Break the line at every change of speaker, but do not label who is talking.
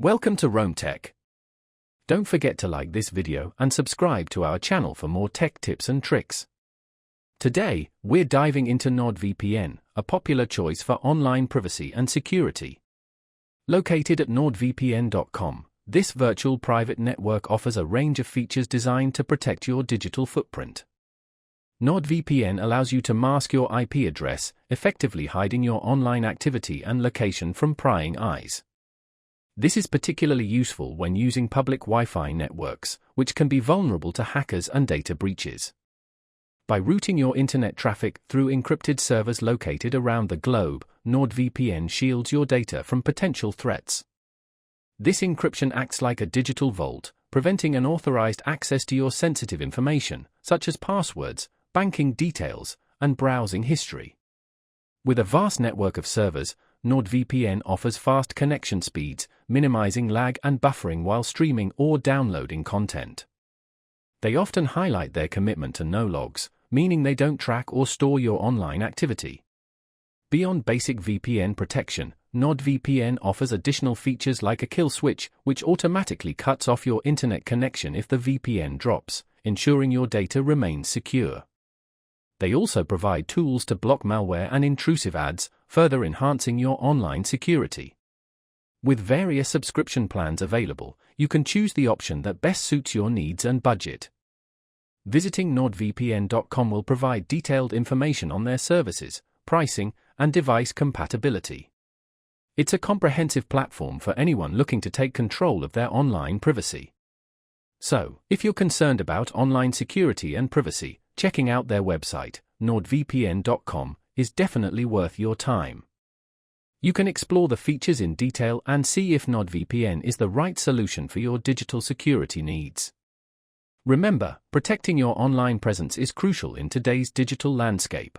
Welcome to Rome Tech. Don't forget to like this video and subscribe to our channel for more tech tips and tricks. Today, we're diving into NordVPN, a popular choice for online privacy and security. Located at NordVPN.com, this virtual private network offers a range of features designed to protect your digital footprint. NordVPN allows you to mask your IP address, effectively hiding your online activity and location from prying eyes. This is particularly useful when using public Wi-Fi networks, which can be vulnerable to hackers and data breaches. By routing your internet traffic through encrypted servers located around the globe, NordVPN shields your data from potential threats. This encryption acts like a digital vault, preventing unauthorized access to your sensitive information, such as passwords, banking details, and browsing history. With a vast network of servers, NordVPN offers fast connection speeds, minimizing lag and buffering while streaming or downloading content. They often highlight their commitment to no logs, meaning they don't track or store your online activity. Beyond basic VPN protection, NordVPN offers additional features like a kill switch, which automatically cuts off your internet connection if the VPN drops, ensuring your data remains secure. They also provide tools to block malware and intrusive ads, further enhancing your online security. With various subscription plans available, you can choose the option that best suits your needs and budget. Visiting NordVPN.com will provide detailed information on their services, pricing, and device compatibility. It's a comprehensive platform for anyone looking to take control of their online privacy. So, if you're concerned about online security and privacy, checking out their website, NordVPN.com, is definitely worth your time. You can explore the features in detail and see if NordVPN is the right solution for your digital security needs. Remember, protecting your online presence is crucial in today's digital landscape.